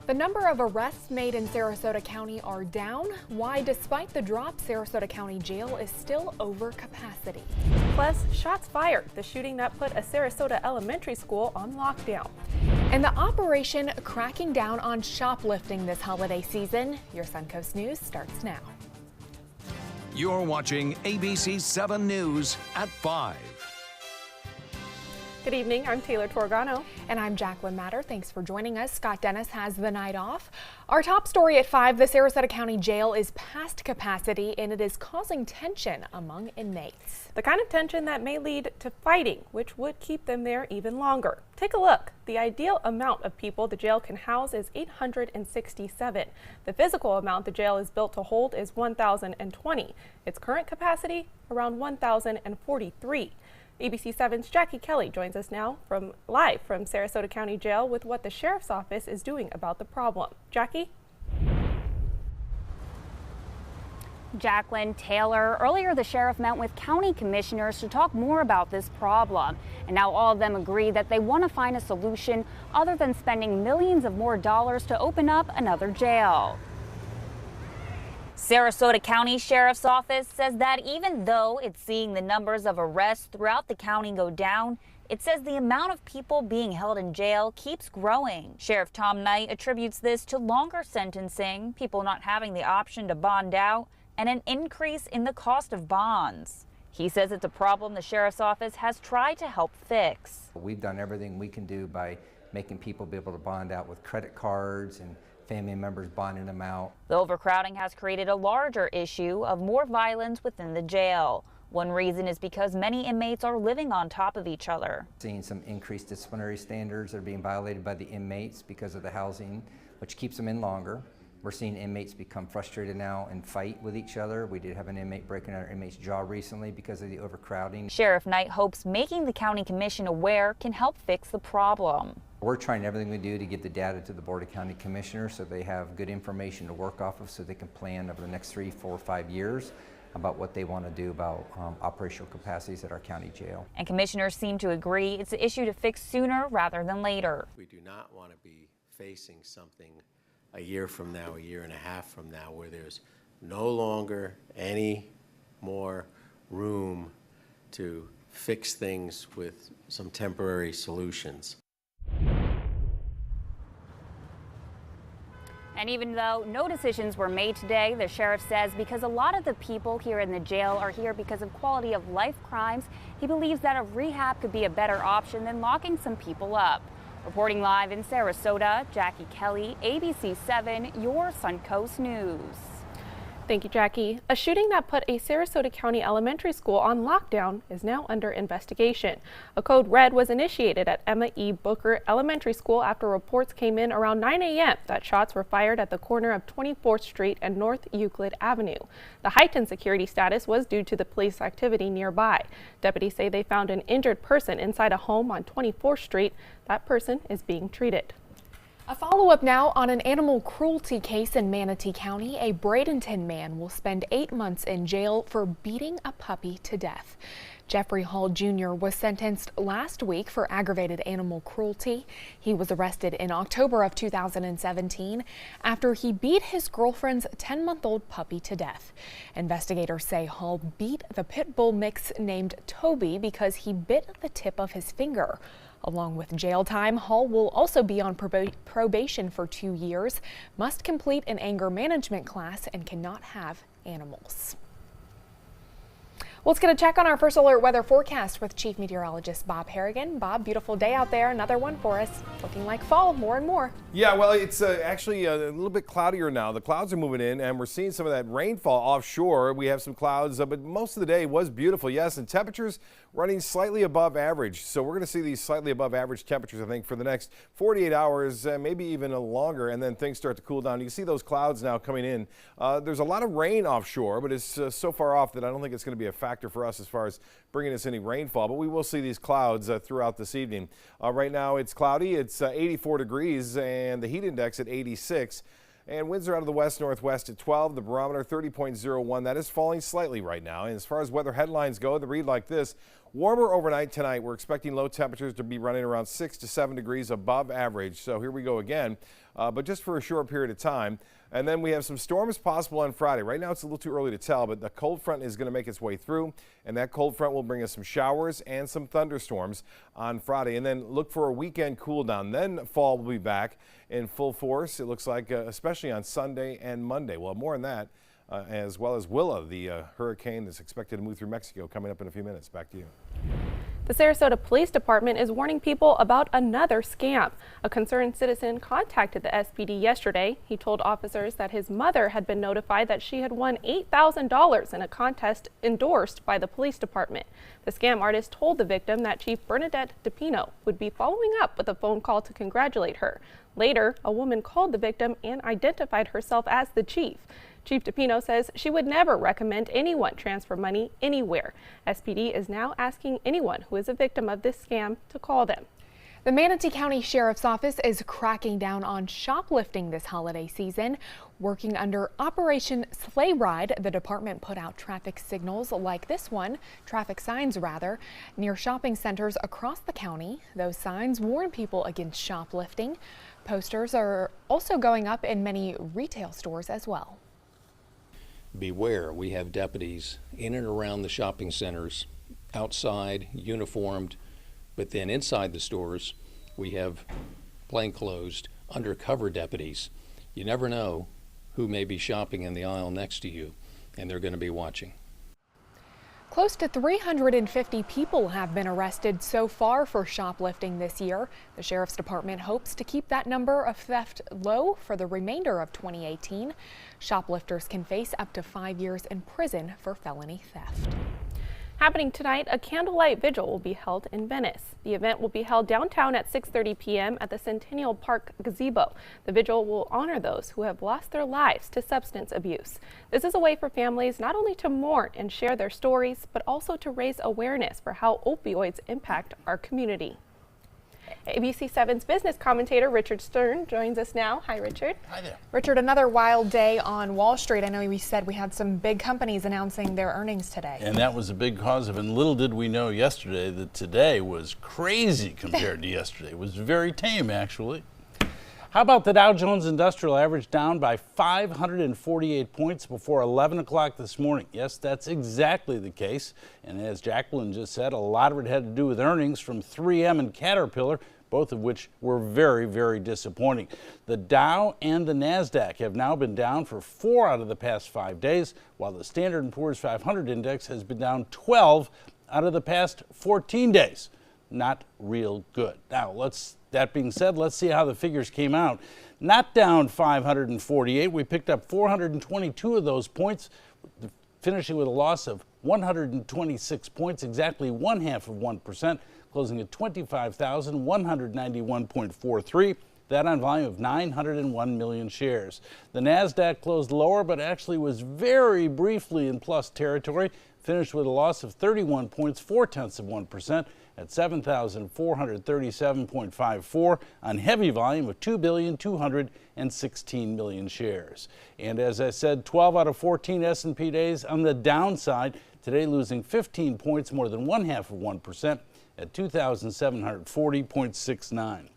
The number of arrests made in Sarasota County are down. Why, despite the drop, Sarasota County Jail is still over capacity. Plus, shots fired, the shooting that put a Sarasota elementary school on lockdown. And the operation cracking down on shoplifting this holiday season. Your Suncoast News starts now. You're watching ABC7 News at 5. Good evening, I'm Taylor Torgano. And I'm Jacqueline Matter. Thanks for joining us. Scott Dennis has the night off. Our top story at 5, the Sarasota County Jail is past capacity and it is causing tension among inmates. The kind of tension that may lead to fighting, which would keep them there even longer. Take a look. The ideal amount of people the jail can house is 867. The physical amount the jail is built to hold is 1,020. Its current capacity, around 1,043. ABC7's Jackie Kelly joins us now live from Sarasota County Jail with what the Sheriff's Office is doing about the problem. Jackie? Jacqueline, Taylor, earlier the sheriff met with county commissioners to talk more about this problem. And now all of them agree that they want to find a solution other than spending millions of more dollars to open up another jail. Sarasota County Sheriff's Office says that even though it's seeing the numbers of arrests throughout the county go down, it says the amount of people being held in jail keeps growing. Sheriff Tom Knight attributes this to longer sentencing, people not having the option to bond out, and an increase in the cost of bonds. He says it's a problem the Sheriff's Office has tried to help fix. We've done everything we can do by making people be able to bond out with credit cards and family members bonding them out. The overcrowding has created a larger issue of more violence within the jail. One reason is because many inmates are living on top of each other. Seeing some increased disciplinary standards that are being violated by the inmates because of the housing, which keeps them in longer. We're seeing inmates become frustrated now and fight with each other. We did have an inmate breaking our inmate's jaw recently because of the overcrowding. Sheriff Knight hopes making the county commission aware can help fix the problem. We're trying everything we do to get the data to the Board of County Commissioners so they have good information to work off of so they can plan over the next 3, 4, 5 years about what they want to do about operational capacities at our county jail. And commissioners seem to agree it's an issue to fix sooner rather than later. We do not want to be facing something a year from now, a year and a half from now, where there's no longer any more room to fix things with some temporary solutions. And even though no decisions were made today, the sheriff says because a lot of the people here in the jail are here because of quality of life crimes, he believes that a rehab could be a better option than locking some people up. Reporting live in Sarasota, Jackie Kelly, ABC7, your Suncoast News. Thank you, Jackie. A shooting that put a Sarasota County elementary school on lockdown is now under investigation. A code red was initiated at Emma E. Booker Elementary School after reports came in around 9 a.m. that shots were fired at the corner of 24th Street and North Euclid Avenue. The heightened security status was due to the police activity nearby. Deputies say they found an injured person inside a home on 24th Street. That person is being treated. A follow-up now on an animal cruelty case in Manatee County. A Bradenton man will spend 8 months in jail for beating a puppy to death. Jeffrey Hall Jr. was sentenced last week for aggravated animal cruelty. He was arrested in October of 2017 after he beat his girlfriend's 10-month-old puppy to death. Investigators say Hall beat the pit bull mix named Toby because he bit the tip of his finger. Along with jail time, Hall will also be on probation for 2 years, must complete an anger management class, and cannot have animals. Well, let's get a check on our first alert weather forecast with Chief Meteorologist Bob Harrigan. Bob, beautiful day out there. Another one for us. Looking like fall more and more. Yeah, well, it's actually a little bit cloudier now. The clouds are moving in, and we're seeing some of that rainfall offshore. We have some clouds, but most of the day was beautiful, yes, and temperatures running slightly above average. So we're going to see these slightly above average temperatures, I think, for the next 48 hours, maybe even longer, and then things start to cool down. You can see those clouds now coming in. There's a lot of rain offshore, but it's so far off that I don't think it's going to be a factor for us as far as bringing us any rainfall, but we will see these clouds throughout this evening. Right now it's cloudy. It's 84 degrees and the heat index at 86. And winds are out of the west-northwest at 12. The barometer 30.01. That is falling slightly right now. And as far as weather headlines go, they read like this. Warmer overnight tonight. We're expecting low temperatures to be running around 6 to 7 degrees above average. So here we go again, but just for a short period of time. And then we have some storms possible on Friday. Right now it's a little too early to tell, but the cold front is going to make its way through, and that cold front will bring us some showers and some thunderstorms on Friday. And then look for a weekend cool down. Then fall will be back in full force. It looks like, especially on Sunday and Monday. We'll have more on that. As well as Willa, the hurricane that's expected to move through Mexico, coming up in a few minutes. Back to you. The Sarasota Police Department is warning people about another scam. A concerned citizen contacted the SPD yesterday. He told officers that his mother had been notified that she had won $8,000 in a contest endorsed by the police department. The scam artist told the victim that Chief Bernadette DePino would be following up with a phone call to congratulate her. Later, a woman called the victim and identified herself as the chief. Chief DePino says she would never recommend anyone transfer money anywhere. SPD is now asking anyone who is a victim of this scam to call them. The Manatee County Sheriff's Office is cracking down on shoplifting this holiday season. Working under Operation Sleigh Ride, the department put out traffic signals like this one, traffic signs rather, near shopping centers across the county. Those signs warn people against shoplifting. Posters are also going up in many retail stores as well. Beware, we have deputies in and around the shopping centers, outside, uniformed, but then inside the stores, we have plainclothes, undercover deputies. You never know who may be shopping in the aisle next to you, and they're going to be watching. Close to 350 people have been arrested so far for shoplifting this year. The Sheriff's Department hopes to keep that number of theft low for the remainder of 2018. Shoplifters can face up to 5 years in prison for felony theft. Happening tonight, a candlelight vigil will be held in Venice. The event will be held downtown at 6:30 p.m. at the Centennial Park gazebo. The vigil will honor those who have lost their lives to substance abuse. This is a way for families not only to mourn and share their stories, but also to raise awareness for how opioids impact our community. ABC7's business commentator Richard Stern joins us now. Hi, Richard. Hi there. Richard, another wild day on Wall Street. I know we said we had some big companies announcing their earnings today. And that was a big cause of it. And little did we know yesterday that today was crazy compared to yesterday. It was very tame, actually. How about the Dow Jones Industrial Average down by 548 points before 11 o'clock this morning? Yes, that's exactly the case. And as Jacqueline just said, a lot of it had to do with earnings from 3M and Caterpillar, both of which were very, very disappointing. The Dow and the NASDAQ have now been down for 4 out of the past 5 days, while the Standard & Poor's 500 index has been down 12 out of the past 14 days. Not real good. Now, that being said, let's see how the figures came out. Not down 548. We picked up 422 of those points, finishing with a loss of 126 points, exactly 0.5%, closing at 25,191.43. That on volume of 901 million shares. The NASDAQ closed lower, but actually was very briefly in plus territory, finished with a loss of 31 points, 0.4% at 7,437.54 on heavy volume of 2,216 million shares. And as I said, 12 out of 14 S&P days on the downside, today losing 15 points, more than 0.5% at 2,740.69.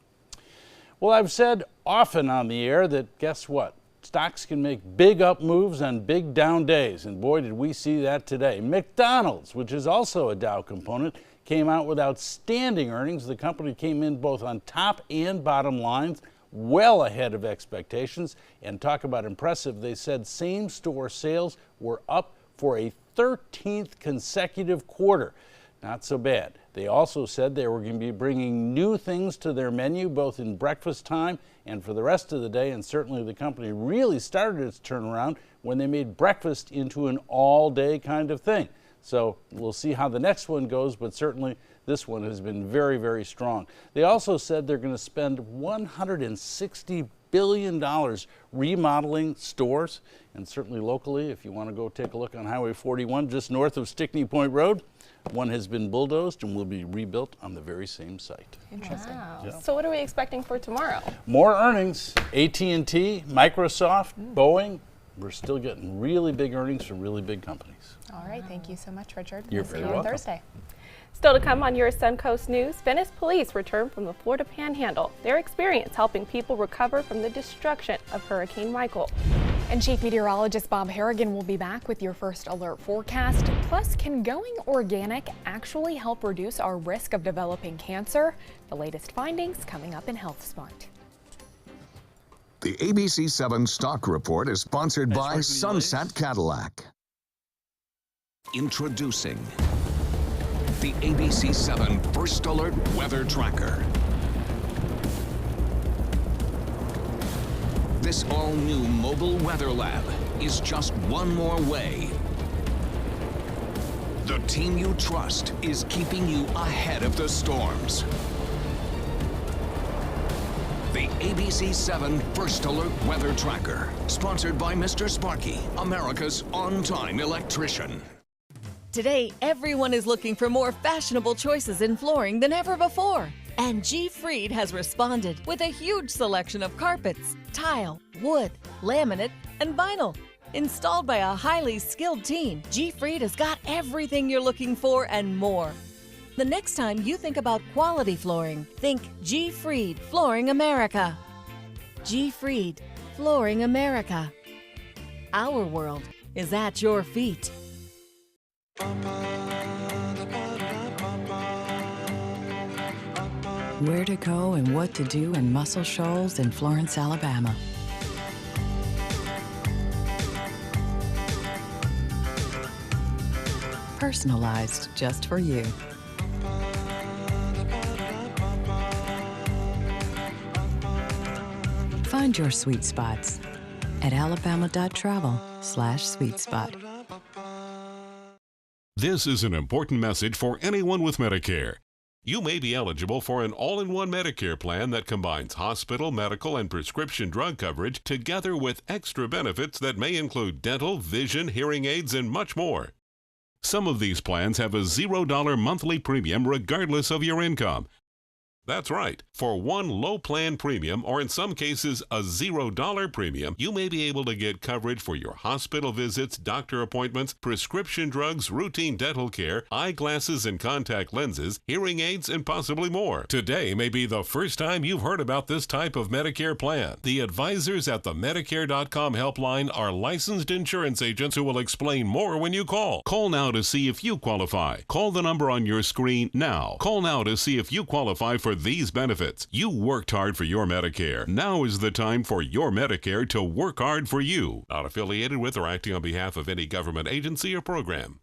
Well, I've said often on the air that guess what? Stocks can make big up moves on big down days, and boy, did we see that today. McDonald's, which is also a Dow component, came out with outstanding earnings. The company came in both on top and bottom lines, well ahead of expectations. And talk about impressive, they said same-store sales were up for a 13th consecutive quarter. Not so bad. They also said they were going to be bringing new things to their menu, both in breakfast time and for the rest of the day. And certainly the company really started its turnaround when they made breakfast into an all-day kind of thing. So we'll see how the next one goes, but certainly this one has been very, very strong. They also said they're going to spend $160 billion remodeling stores, and certainly locally, if you want to go take a look on Highway 41 just north of Stickney Point Road, one has been bulldozed and will be rebuilt on the very same site. Interesting. Wow. Yeah. So what are we expecting for tomorrow? More earnings, AT&T, Microsoft, Boeing. We're still getting really big earnings from really big companies. All right. Thank you so much, Richard. You're We'll see very you on welcome. Thursday. Still to come on your Suncoast News, Venice police return from the Florida Panhandle. Their experience helping people recover from the destruction of Hurricane Michael. And Chief Meteorologist Bob Harrigan will be back with your first alert forecast. Plus, can going organic actually help reduce our risk of developing cancer? The latest findings coming up in Health Spot. The ABC7 Stock Report is sponsored by Sunset Cadillac. Introducing the ABC7 First Alert Weather Tracker. This all-new mobile weather lab is just one more way. The team you trust is keeping you ahead of the storms. The ABC7 First Alert Weather Tracker, sponsored by Mr. Sparky, America's on-time electrician. Today, everyone is looking for more fashionable choices in flooring than ever before. And G. Fried has responded with a huge selection of carpets, tile, wood, laminate, and vinyl. Installed by a highly skilled team, G. Fried has got everything you're looking for and more. The next time you think about quality flooring, think G. Fried Flooring America. G. Fried Flooring America. Our world is at your feet. Where to go and what to do in Muscle Shoals in Florence, Alabama. Personalized just for you. Find your sweet spots at alabama.travel/sweetspot. This is an important message for anyone with Medicare. You may be eligible for an all-in-one Medicare plan that combines hospital, medical, and prescription drug coverage together with extra benefits that may include dental, vision, hearing aids, and much more. Some of these plans have a $0 monthly premium regardless of your income. That's right. For one low plan premium, or in some cases a $0 premium, you may be able to get coverage for your hospital visits, doctor appointments, prescription drugs, routine dental care, eyeglasses and contact lenses, hearing aids, and possibly more. Today may be the first time you've heard about this type of Medicare plan. The advisors at the Medicare.com helpline are licensed insurance agents who will explain more when you call. Call now to see if you qualify. Call the number on your screen now. Call now to see if you qualify for these benefits. You worked hard for your Medicare. Now is the time for your Medicare to work hard for you. Not affiliated with or acting on behalf of any government agency or program.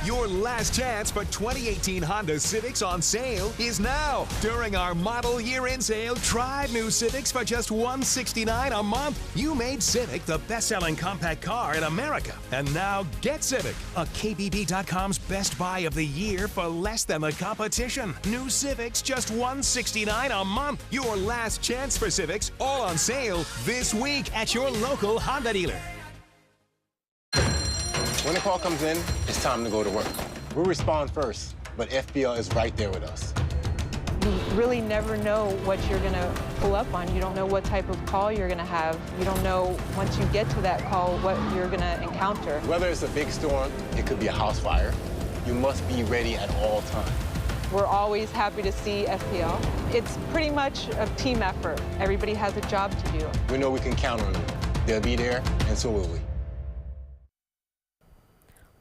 Your last chance for 2018 Honda Civics on sale is now. During our model year-end sale, try new Civics for just $169 a month. You made Civic the best-selling compact car in America. And now get Civic, a KBB.com's best buy of the year for less than the competition. New Civics just $169 a month. Your last chance for Civics, all on sale this week at your local Honda dealer. When the call comes in, it's time to go to work. We respond first, but FBL is right there with us. You really never know what you're going to pull up on. You don't know what type of call you're going to have. You don't know, once you get to that call, what you're going to encounter. Whether it's a big storm, it could be a house fire, you must be ready at all times. We're always happy to see FPL. It's pretty much a team effort. Everybody has a job to do. We know we can count on them. They'll be there, and so will we.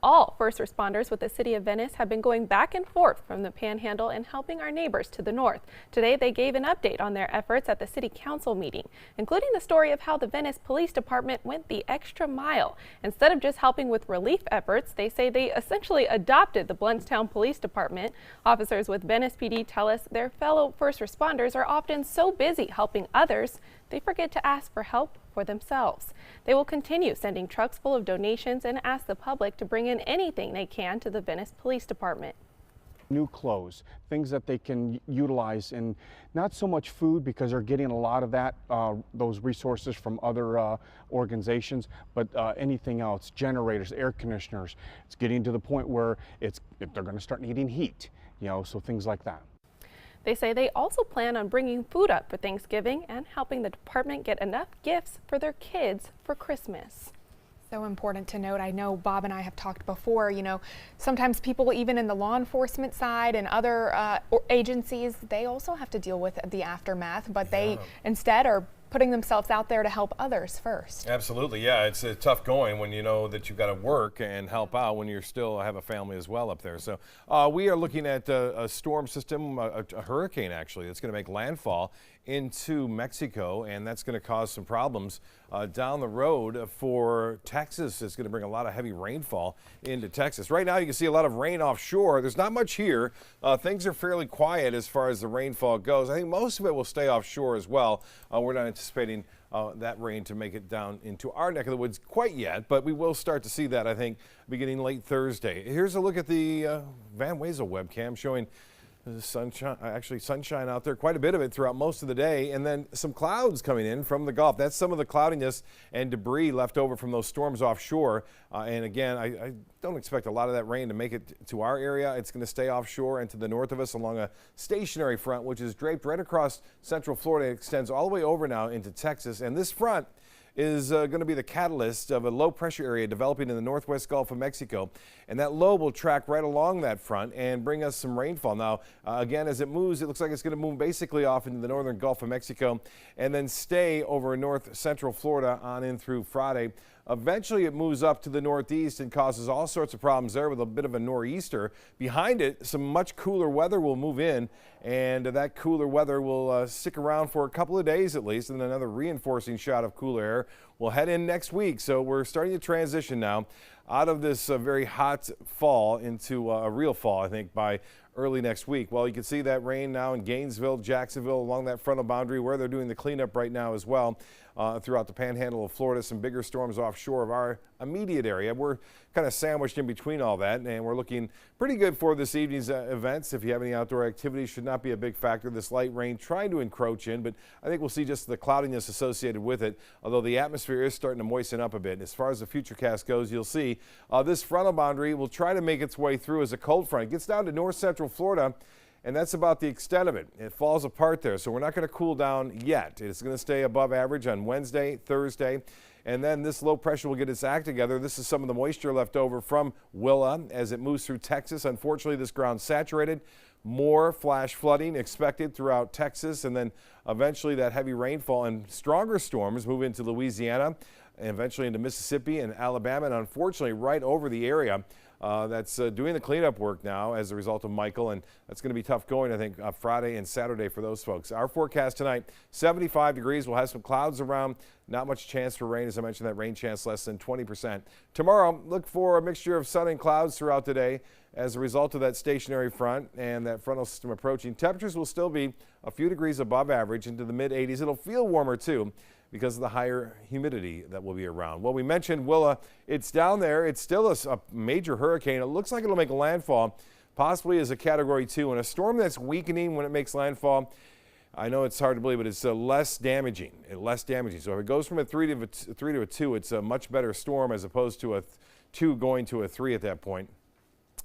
All first responders with the City of Venice have been going back and forth from the Panhandle and helping our neighbors to the north. Today, they gave an update on their efforts at the City Council meeting, including the story of how the Venice Police Department went the extra mile. Instead of just helping with relief efforts, they say they essentially adopted the Blountstown Police Department. Officers with Venice PD tell us their fellow first responders are often so busy helping others, they forget to ask for help for themselves. They will continue sending trucks full of donations and ask the public to bring in anything they can to the Venice Police Department. New clothes, things that they can utilize, and not so much food because they're getting a lot of that, those resources from other organizations, but anything else, generators, air conditioners. It's getting to the point where they're going to start needing heat, so things like that. They say they also plan on bringing food up for Thanksgiving and helping the department get enough gifts for their kids for Christmas. So important to note. I know Bob and I have talked before, sometimes people even in the law enforcement side and other agencies, they also have to deal with the aftermath, but they instead are putting themselves out there to help others first. Absolutely, yeah. It's tough going when you know that you've got to work and help out when you still have a family as well up there. So we are looking at a storm system, a hurricane actually, that's going to make landfall into Mexico, and that's going to cause some problems down the road for Texas. It's going to bring a lot of heavy rainfall into Texas. Right now you can see a lot of rain offshore. There's not much here. Things are fairly quiet as far as the rainfall goes. I think most of it will stay offshore as well. We're not anticipating that rain to make it down into our neck of the woods quite yet, but we will start to see that, I think, beginning late Thursday. Here's a look at the Van Wezel webcam showing the sunshine out there, quite a bit of it throughout most of the day, and then some clouds coming in from the Gulf. That's some of the cloudiness and debris left over from those storms offshore. And again, I don't expect a lot of that rain to make it to our area. It's going to stay offshore and to the north of us along a stationary front, which is draped right across central Florida. It extends all the way over now into Texas. And this front is going to be the catalyst of a low pressure area developing in the northwest Gulf of Mexico. And that low will track right along that front and bring us some rainfall. Now, again, as it moves, it looks like it's going to move basically off into the northern Gulf of Mexico and then stay over north central Florida on in through Friday. Eventually, it moves up to the northeast and causes all sorts of problems there with a bit of a nor'easter. Behind it, some much cooler weather will move in, and that cooler weather will stick around for a couple of days at least, and then another reinforcing shot of cooler air will head in next week. So we're starting to transition now out of this very hot fall into a real fall, I think, by early next week. Well, you can see that rain now in Gainesville, Jacksonville, along that frontal boundary where they're doing the cleanup right now as well. Throughout the panhandle of Florida, some bigger storms offshore of our immediate area. We're kind of sandwiched in between all that, and we're looking pretty good for this evening's events. If you have any outdoor activities, should not be a big factor. This light rain trying to encroach in, but I think we'll see just the cloudiness associated with it, although the atmosphere is starting to moisten up a bit. As far as the futurecast goes, you'll see this frontal boundary will try to make its way through as a cold front. It gets down to north central Florida, and that's about the extent of it. It falls apart there, so we're not going to cool down yet. It's going to stay above average on Wednesday, Thursday, and then this low pressure will get its act together. This is some of the moisture left over from Willa as it moves through Texas. Unfortunately, this ground's saturated. More flash flooding expected throughout Texas, and then eventually that heavy rainfall and stronger storms move into Louisiana and eventually into Mississippi and Alabama, and unfortunately right over the area. That's doing the cleanup work now as a result of Michael, and that's going to be tough going, I think, Friday and Saturday for those folks. Our forecast tonight, 75 degrees. We'll have some clouds around. Not much chance for rain. As I mentioned, that rain chance less than 20%. Tomorrow, look for a mixture of sun and clouds throughout the day as a result of that stationary front and that frontal system approaching. Temperatures will still be a few degrees above average into the mid-80s. It'll feel warmer, too, because of the higher humidity that will be around. Well, we mentioned Willa. It's down there. It's still a major hurricane. It looks like it'll make a landfall, possibly as a Category 2. And a storm that's weakening when it makes landfall, I know it's hard to believe, but it's less damaging. So if it goes from a 3 to a 2, it's a much better storm as opposed to a 2 going to a 3 at that point.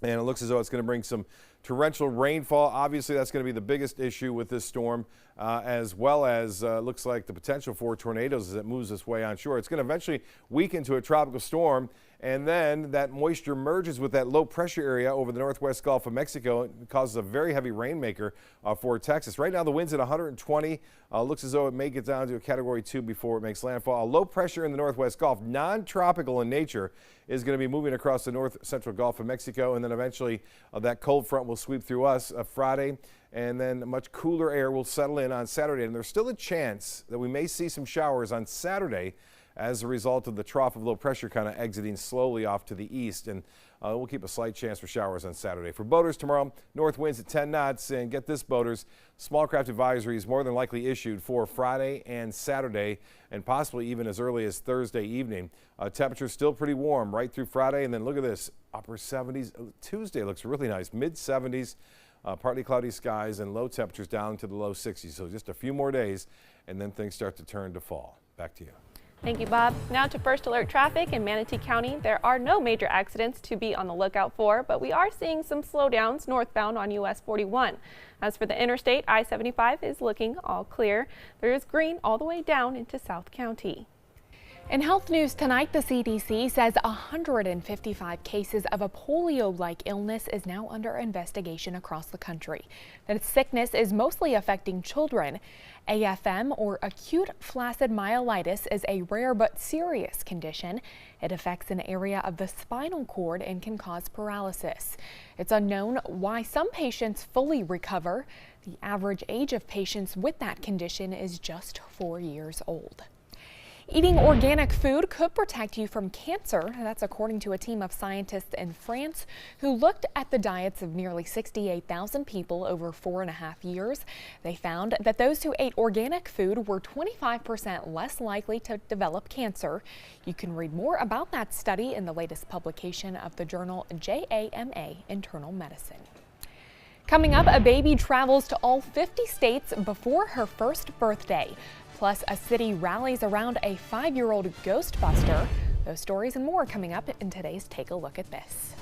And it looks as though it's going to bring some torrential rainfall. Obviously, that's going to be the biggest issue with this storm, as well as looks like the potential for tornadoes as it moves its way onshore. It's going to eventually weaken to a tropical storm, and then that moisture merges with that low pressure area over the northwest Gulf of Mexico. It causes a very heavy rainmaker for Texas. Right now, the wind's at 120. Looks as though it may get down to a Category 2 before it makes landfall. A low pressure in the northwest Gulf, non-tropical in nature, is going to be moving across the north central Gulf of Mexico, and then eventually that cold front will sweep through us Friday, and then much cooler air will settle in on Saturday. And there's still a chance that we may see some showers on Saturday as a result of the trough of low pressure kind of exiting slowly off to the east. And we'll keep a slight chance for showers on Saturday. For boaters tomorrow, north winds at 10 knots. And get this, boaters, small craft advisories more than likely issued for Friday and Saturday, and possibly even as early as Thursday evening. Temperatures still pretty warm right through Friday. And then look at this, upper 70s. Tuesday looks really nice, mid 70s. Partly cloudy skies and low temperatures down to the low 60s. So just a few more days, and then things start to turn to fall. Back to you. Thank you, Bob. Now to First Alert traffic in Manatee County. There are no major accidents to be on the lookout for, but we are seeing some slowdowns northbound on US 41. As for the interstate, I-75 is looking all clear. There is green all the way down into South County. In health news tonight, the CDC says 155 cases of a polio-like illness is now under investigation across the country. The sickness is mostly affecting children. AFM, or acute flaccid myelitis, is a rare but serious condition. It affects an area of the spinal cord and can cause paralysis. It's unknown why some patients fully recover. The average age of patients with that condition is just 4 years old. Eating organic food could protect you from cancer. That's according to a team of scientists in France who looked at the diets of nearly 68,000 people over 4.5 years. They found that those who ate organic food were 25% less likely to develop cancer. You can read more about that study in the latest publication of the journal JAMA Internal Medicine. Coming up, a baby travels to all 50 states before her first birthday. Plus, a city rallies around a 5-year-old Ghostbuster. Those stories and more coming up in today's Take a Look at This.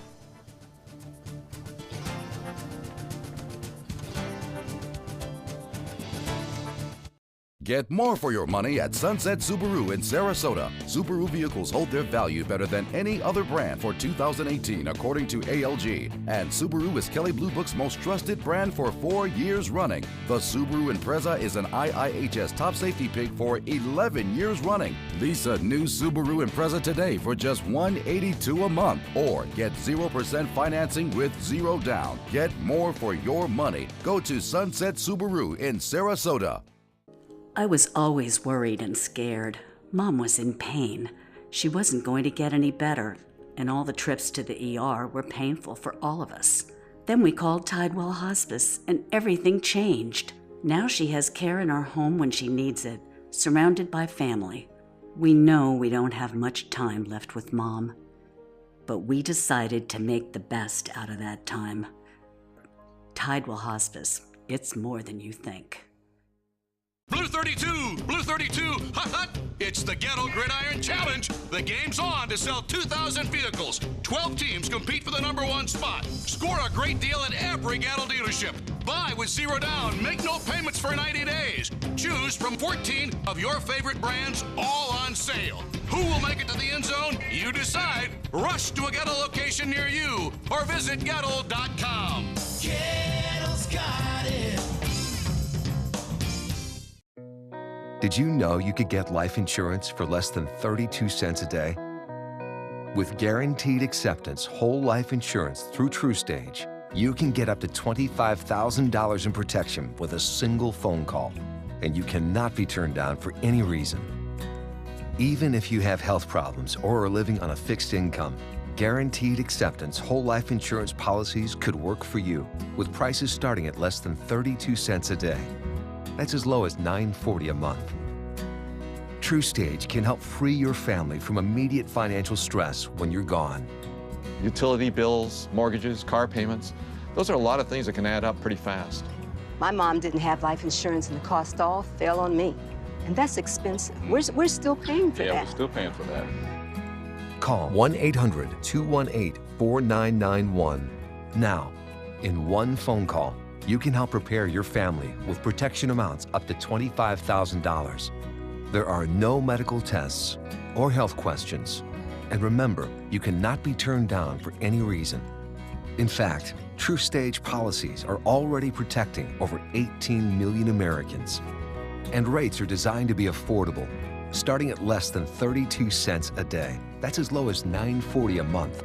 Get more for your money at Sunset Subaru in Sarasota. Subaru vehicles hold their value better than any other brand for 2018, according to ALG. And Subaru is Kelley Blue Book's most trusted brand for 4 years running. The Subaru Impreza is an IIHS top safety pick for 11 years running. Lease a new Subaru Impreza today for just $182 a month, or get 0% financing with 0 down. Get more for your money. Go to Sunset Subaru in Sarasota. I was always worried and scared. Mom was in pain. She wasn't going to get any better, and all the trips to the ER were painful for all of us. Then we called Tidewell Hospice, and everything changed. Now she has care in our home when she needs it, surrounded by family. We know we don't have much time left with Mom, but we decided to make the best out of that time. Tidewell Hospice, it's more than you think. Blue 32, Blue 32, hut hut! It's the Ghetto Gridiron Challenge. The game's on to sell 2,000 vehicles. 12 teams compete for the #1 spot. Score a great deal at every Ghetto dealership. Buy with 0 down. Make no payments for 90 days. Choose from 14 of your favorite brands, all on sale. Who will make it to the end zone? You decide. Rush to a Ghetto location near you or visit Ghetto.com. Ghetto's got it. Did you know you could get life insurance for less than 32 cents a day? With guaranteed acceptance whole life insurance through TruStage, you can get up to $25,000 in protection with a single phone call, and you cannot be turned down for any reason. Even if you have health problems or are living on a fixed income, guaranteed acceptance whole life insurance policies could work for you, with prices starting at less than 32 cents a day. That's as low as $9.40 a month. TruStage can help free your family from immediate financial stress when you're gone. Utility bills, mortgages, car payments, those are a lot of things that can add up pretty fast. My mom didn't have life insurance and the cost all fell on me. And that's expensive. We're still paying for that. Yeah, we're still paying for that. Call 1-800-218-4991 now. In one phone call, you can help prepare your family with protection amounts up to $25,000. There are no medical tests or health questions. And remember, you cannot be turned down for any reason. In fact, TruStage policies are already protecting over 18 million Americans. And rates are designed to be affordable, starting at less than 32 cents a day. That's as low as $9.40 a month.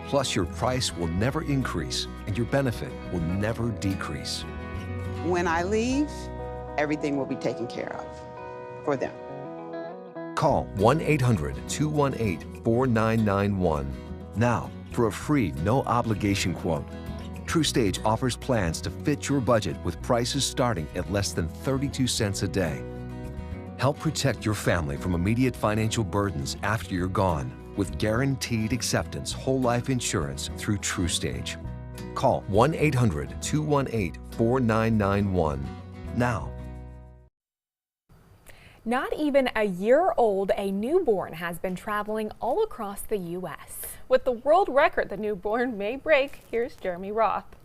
Plus, your price will never increase and your benefit will never decrease. When I leave, everything will be taken care of for them. Call 1-800-218-4991 now for a free, no-obligation quote. TruStage offers plans to fit your budget with prices starting at less than 32 cents a day. Help protect your family from immediate financial burdens after you're gone with guaranteed acceptance whole life insurance through TruStage. Call 1-800-218-4991 now. Not even a year old, a newborn has been traveling all across the U.S. With the world record the newborn may break, here's Jeremy Roth.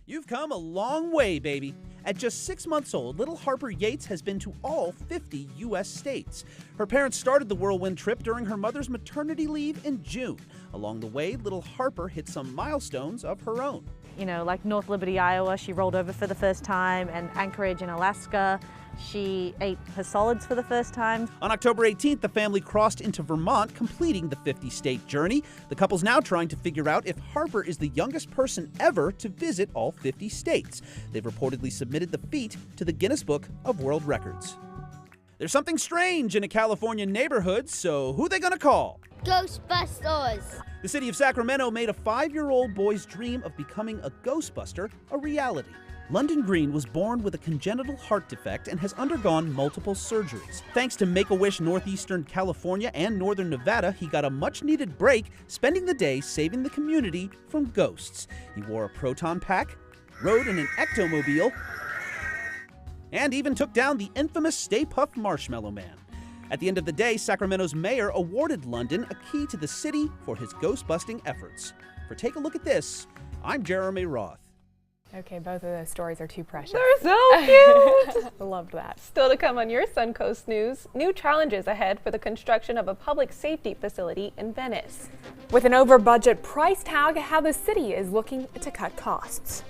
You've come a long way, baby. At just 6 months old, little Harper Yates has been to all 50 U.S. states. Her parents started the whirlwind trip during her mother's maternity leave in June. Along the way, little Harper hit some milestones of her own. You know, like North Liberty, Iowa, she rolled over for the first time, and Anchorage in Alaska. She ate her solids for the first time. On October 18th, the family crossed into Vermont, completing the 50-state journey. The couple's now trying to figure out if Harper is the youngest person ever to visit all 50 states. They've reportedly submitted the feat to the Guinness Book of World Records. There's something strange in a California neighborhood, so who they gonna call? Ghostbusters! The city of Sacramento made a 5-year-old boy's dream of becoming a Ghostbuster a reality. London Green was born with a congenital heart defect and has undergone multiple surgeries. Thanks to Make-A-Wish Northeastern California and Northern Nevada, he got a much-needed break, spending the day saving the community from ghosts. He wore a proton pack, rode in an ectomobile, and even took down the infamous Stay Puft Marshmallow Man. At the end of the day, Sacramento's mayor awarded London a key to the city for his ghost-busting efforts. For Take a Look at This, I'm Jeremy Roth. Okay, both of those stories are too precious. They're so cute. Loved that. Still to come on your Suncoast News, new challenges ahead for the construction of a public safety facility in Venice. With an over-budget price tag, how the city is looking to cut costs.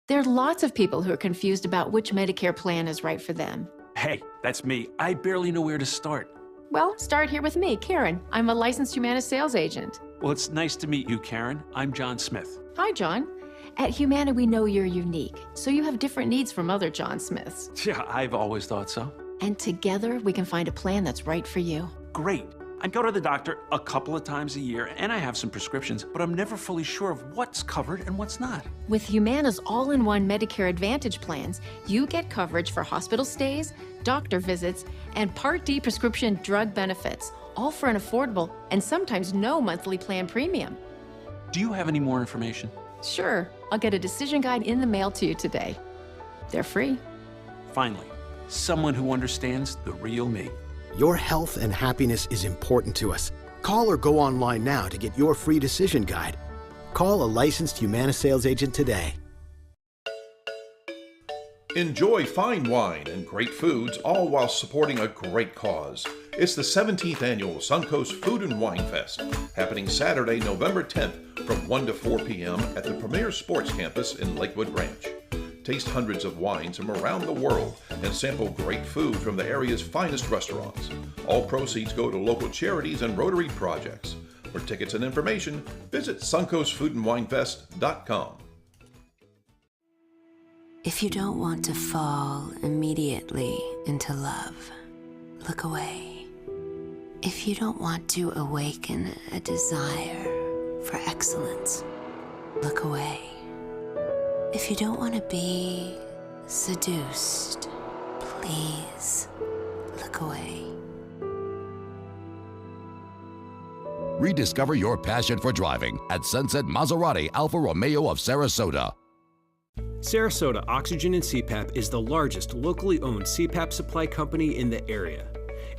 There are lots of people who are confused about which Medicare plan is right for them. Hey, that's me. I barely know where to start. Well, start here with me, Karen. I'm a licensed Humana sales agent. Well, it's nice to meet you, Karen. I'm John Smith. Hi, John. At Humana, we know you're unique, so you have different needs from other John Smiths. Yeah, I've always thought so. And together, we can find a plan that's right for you. Great. I go to the doctor a couple of times a year, and I have some prescriptions, but I'm never fully sure of what's covered and what's not. With Humana's all-in-one Medicare Advantage plans, you get coverage for hospital stays, doctor visits, and Part D prescription drug benefits, all for an affordable and sometimes no monthly plan premium. Do you have any more information? Sure, I'll get a decision guide in the mail to you today. They're free. Finally, someone who understands the real me. Your health and happiness is important to us. Call or go online now to get your free decision guide. Call a licensed Humana sales agent today. Enjoy fine wine and great foods, all while supporting a great cause. It's the 17th annual Suncoast Food and Wine Fest, happening Saturday, November 10th from 1 to 4 p.m. at the Premier Sports Campus in Lakewood Ranch. Taste hundreds of wines from around the world and sample great food from the area's finest restaurants. All proceeds go to local charities and Rotary projects. For tickets and information, visit suncoastfoodandwinefest.com. If you don't want to fall immediately into love, look away. If you don't want to awaken a desire for excellence, look away. If you don't want to be seduced, please look away. Rediscover your passion for driving at Sunset Maserati Alfa Romeo of Sarasota. Sarasota Oxygen and CPAP is the largest locally owned CPAP supply company in the area.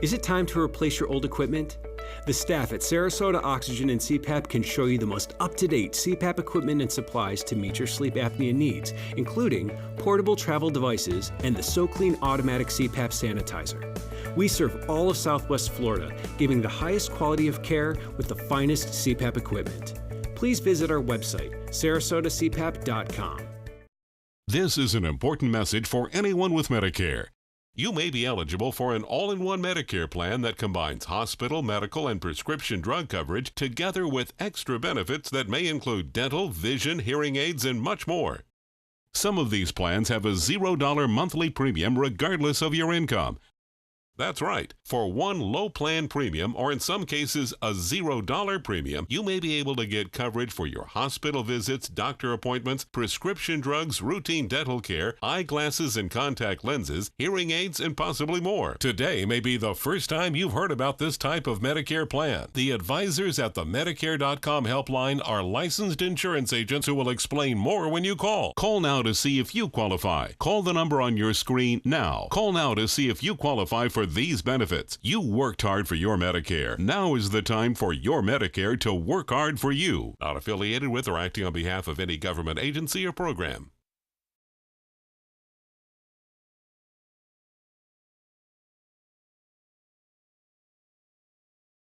Is it time to replace your old equipment? The staff at Sarasota Oxygen and CPAP can show you the most up-to-date CPAP equipment and supplies to meet your sleep apnea needs, including portable travel devices and the SoClean automatic CPAP sanitizer. We serve all of Southwest Florida, giving the highest quality of care with the finest CPAP equipment. Please visit our website, sarasotacpap.com. This is an important message for anyone with Medicare. You may be eligible for an all-in-one Medicare plan that combines hospital, medical, and prescription drug coverage together with extra benefits that may include dental, vision, hearing aids, and much more. Some of these plans have a $0 monthly premium regardless of your income. That's right. For one low plan premium, or in some cases a $0 premium, you may be able to get coverage for your hospital visits, doctor appointments, prescription drugs, routine dental care, eyeglasses and contact lenses, hearing aids, and possibly more. Today may be the first time you've heard about this type of Medicare plan. The advisors at the Medicare.com helpline are licensed insurance agents who will explain more when you call. Call now to see if you qualify. Call the number on your screen now. Call now to see if you qualify for for these benefits. You worked hard for your Medicare. Now is the time for your Medicare to work hard for you. Not affiliated with or acting on behalf of any government agency or program.